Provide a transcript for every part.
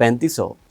3500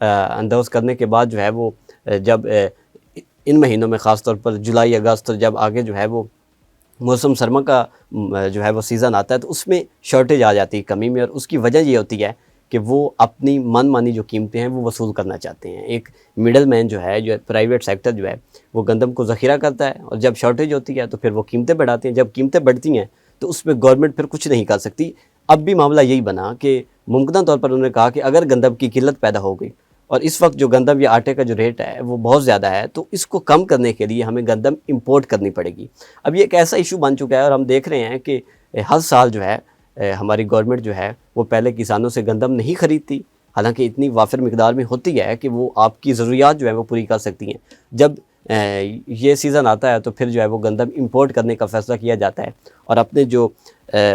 اندوز کرنے کے بعد جو ہے وہ جب ان مہینوں میں خاص طور پر جولائی اگست اور جب آگے جو ہے وہ موسم سرما کا جو ہے وہ سیزن آتا ہے تو اس میں شارٹیج آ جاتی ہے کمی میں، اور اس کی وجہ یہ ہوتی ہے کہ وہ اپنی من مانی جو قیمتیں ہیں وہ وصول کرنا چاہتے ہیں۔ ایک مڈل مین جو ہے پرائیویٹ سیکٹر جو ہے وہ گندم کو ذخیرہ کرتا ہے، اور جب شارٹیج ہوتی ہے تو پھر وہ قیمتیں بڑھاتے ہیں۔ جب قیمتیں بڑھتی ہیں تو اس میں گورنمنٹ پھر کچھ نہیں کر سکتی۔ اب بھی معاملہ یہی بنا کہ ممکنہ طور پر انہوں نے کہا کہ اگر گندم کی قلت پیدا ہو گئی اور اس وقت جو گندم یا آٹے کا جو ریٹ ہے وہ بہت زیادہ ہے، تو اس کو کم کرنے کے لیے ہمیں گندم امپورٹ کرنی پڑے گی۔ اب یہ ایک ایسا ایشو بن چکا ہے، اور ہم دیکھ رہے ہیں کہ ہر سال جو ہے ہماری گورنمنٹ جو ہے وہ پہلے کسانوں سے گندم نہیں خریدتی، حالانکہ اتنی وافر مقدار میں ہوتی ہے کہ وہ آپ کی ضروریات جو ہے وہ پوری کر سکتی ہیں۔ جب یہ سیزن آتا ہے تو پھر جو ہے وہ گندم امپورٹ کرنے کا فیصلہ کیا جاتا ہے، اور اپنے جو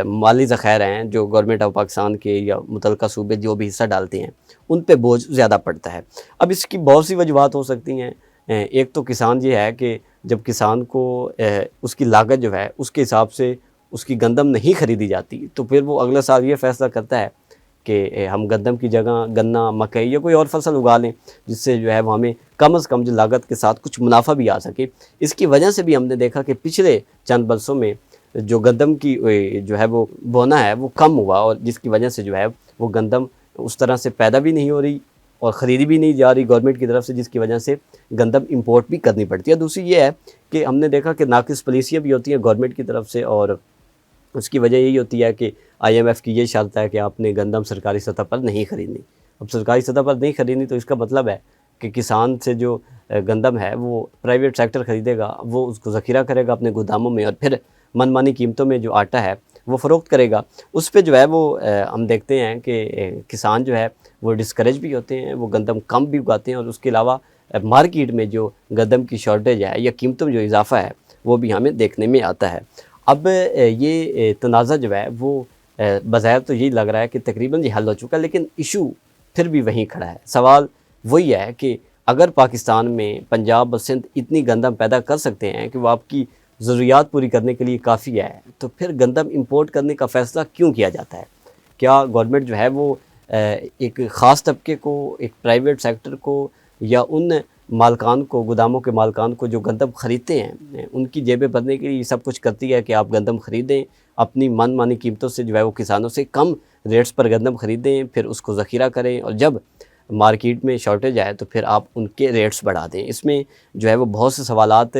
مالی ذخائر ہیں جو گورنمنٹ آف پاکستان کے یا متعلقہ صوبے جو بھی حصہ ڈالتے ہیں ان پہ بوجھ زیادہ پڑتا ہے۔ اب اس کی بہت سی وجوہات ہو سکتی ہیں۔ ایک تو کسان یہ ہے کہ جب کسان کو اس کی لاگت جو ہے اس کے حساب سے اس کی گندم نہیں خریدی جاتی تو پھر وہ اگلے سال یہ فیصلہ کرتا ہے کہ ہم گندم کی جگہ گنا، مکئی یا کوئی اور فصل اگا لیں جس سے جو ہے وہ ہمیں کم از کم جو لاگت کے ساتھ کچھ منافع بھی آ سکے۔ اس کی وجہ سے بھی ہم نے دیکھا کہ پچھلے چند برسوں میں جو گندم کی جو ہے وہ بونا ہے وہ کم ہوا، اور جس کی وجہ سے جو ہے وہ گندم اس طرح سے پیدا بھی نہیں ہو رہی اور خریدی بھی نہیں جا رہی گورنمنٹ کی طرف سے، جس کی وجہ سے گندم امپورٹ بھی کرنی پڑتی ہے۔ دوسری یہ ہے کہ ہم نے دیکھا کہ ناقص پالیسیاں بھی ہوتی ہیں گورنمنٹ کی طرف سے، اور اس کی وجہ یہی ہوتی ہے کہ آئی ایم ایف کی یہ شرط ہے کہ آپ نے گندم سرکاری سطح پر نہیں خریدنی۔ اب سرکاری سطح پر نہیں خریدنی تو اس کا مطلب ہے کہ کسان سے جو گندم ہے وہ پرائیویٹ سیکٹر خریدے گا، وہ اس کو ذخیرہ کرے گا اپنے گوداموں میں، اور پھر من مانی قیمتوں میں جو آٹا ہے وہ فروخت کرے گا۔ اس پہ جو ہے وہ ہم دیکھتے ہیں کہ کسان جو ہے وہ ڈسکریج بھی ہوتے ہیں، وہ گندم کم بھی اگاتے ہیں، اور اس کے علاوہ مارکیٹ میں جو گندم کی شارٹیج ہے یا قیمتوں میں جو اضافہ ہے وہ بھی ہمیں دیکھنے میں آتا ہے۔ اب یہ تنازع جو ہے وہ بظاہر تو یہی لگ رہا ہے کہ تقریباً یہ حل ہو چکا، لیکن ایشو پھر بھی وہیں کھڑا ہے۔ سوال وہی ہے کہ اگر پاکستان میں پنجاب اور سندھ اتنی گندم پیدا کر سکتے ہیں کہ وہ آپ کی ضروریات پوری کرنے کے لیے کافی ہے، تو پھر گندم امپورٹ کرنے کا فیصلہ کیوں کیا جاتا ہے؟ کیا گورنمنٹ جو ہے وہ ایک خاص طبقے کو، ایک پرائیویٹ سیکٹر کو، یا ان مالکان کو، گوداموں کے مالکان کو جو گندم خریدتے ہیں ان کی جیبیں بھرنے کے لیے یہ سب کچھ کرتی ہے کہ آپ گندم خریدیں، اپنی من مانی قیمتوں سے جو ہے وہ کسانوں سے کم ریٹس پر گندم خریدیں، پھر اس کو ذخیرہ کریں، اور جب مارکیٹ میں شارٹیج آئے تو پھر آپ ان کے ریٹس بڑھا دیں؟ اس میں جو ہے وہ بہت سے سوالات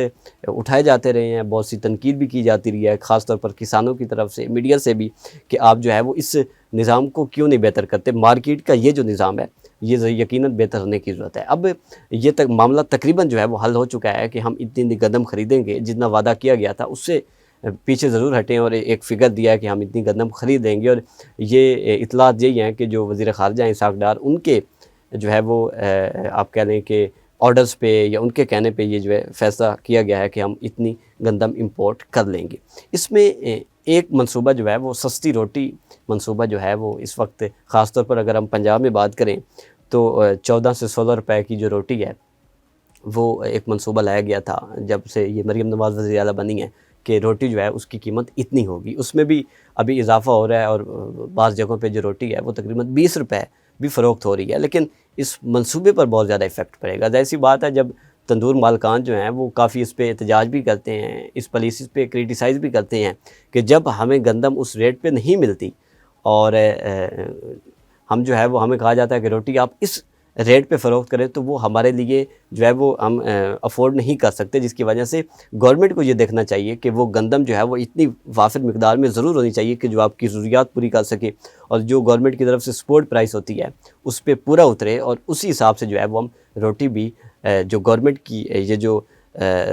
اٹھائے جاتے رہے ہیں، بہت سی تنقید بھی کی جاتی رہی ہے، خاص طور پر کسانوں کی طرف سے، میڈیا سے بھی، کہ آپ جو ہے وہ اس نظام کو کیوں نہیں بہتر کرتے؟ مارکیٹ کا یہ جو نظام ہے یہ یقیناً بہتر ہونے کی ضرورت ہے۔ اب یہ معاملہ تقریباً جو ہے وہ حل ہو چکا ہے کہ ہم اتنی گندم خریدیں گے، جتنا وعدہ کیا گیا تھا اس سے پیچھے ضرور ہٹیں، اور ایک فگر دیا ہے کہ ہم اتنی گندم خریدیں گے، اور یہ اطلاعات یہی ہیں کہ جو وزیر خارجہ ہیں اسحاق ڈار، ان کے جو ہے وہ آپ کہہ لیں کہ آرڈرز پہ یا ان کے کہنے پہ یہ جو ہے فیصلہ کیا گیا ہے کہ ہم اتنی گندم امپورٹ کر لیں گے۔ اس میں ایک منصوبہ جو ہے وہ سستی روٹی منصوبہ جو ہے وہ اس وقت خاص طور پر اگر ہم پنجاب میں بات کریں تو 14 سے 16 روپے کی جو روٹی ہے وہ ایک منصوبہ لایا گیا تھا جب سے یہ مریم نواز وزیر اعلیٰ بنی ہے، کہ روٹی جو ہے اس کی قیمت اتنی ہوگی۔ اس میں بھی ابھی اضافہ ہو رہا ہے، اور بعض جگہوں پہ جو روٹی ہے وہ تقریباً 20 روپے بھی فروخت ہو رہی ہے، لیکن اس منصوبے پر بہت زیادہ ایفیکٹ پڑے گا۔ ظاہر سی بات ہے، جب تندور مالکان جو ہیں وہ کافی اس پہ احتجاج بھی کرتے ہیں، اس پالیسیز پہ کرٹیسائز بھی کرتے ہیں کہ جب ہمیں گندم اس ریٹ پہ نہیں ملتی، اور ہم جو ہے وہ ہمیں کہا جاتا ہے کہ روٹی آپ اس ریٹ پہ فروخت کریں، تو وہ ہمارے لیے جو ہے وہ ہم افورڈ نہیں کر سکتے، جس کی وجہ سے گورنمنٹ کو یہ دیکھنا چاہیے کہ وہ گندم جو ہے وہ اتنی وافر مقدار میں ضرور ہونی چاہیے کہ جو آپ کی ضروریات پوری کر سکے، اور جو گورنمنٹ کی طرف سے سپورٹ پرائس ہوتی ہے اس پہ پورا اترے، اور اسی حساب سے جو ہے وہ ہم روٹی بھی جو گورنمنٹ کی یہ جو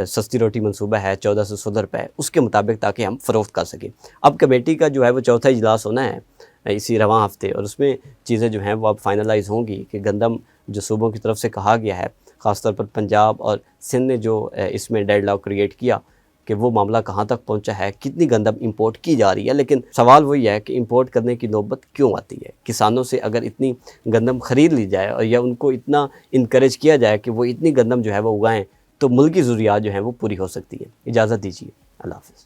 سستی روٹی منصوبہ ہے 14 سے 16 روپے، اس کے مطابق تاکہ ہم فروخت کر سکیں۔ اب کمیٹی کا جو ہے وہ چوتھا اجلاس ہونا ہے اسی رواں ہفتے، اور اس میں چیزیں جو ہیں وہ اب فائنلائز ہوں گی کہ گندم جو صوبوں کی طرف سے کہا گیا ہے، خاص طور پر پنجاب اور سندھ نے جو اس میں ڈیڈ لاک کریٹ کیا کہ وہ معاملہ کہاں تک پہنچا ہے، کتنی گندم امپورٹ کی جا رہی ہے۔ لیکن سوال وہی ہے کہ امپورٹ کرنے کی نوبت کیوں آتی ہے؟ کسانوں سے اگر اتنی گندم خرید لی جائے، اور یا ان کو اتنا انکریج کیا جائے کہ وہ اتنی گندم جو ہے وہ اگائیں، تو ملکی ضروریات جو ہیں وہ پوری ہو سکتی ہیں۔ اجازت دیجیے، اللہ حافظ۔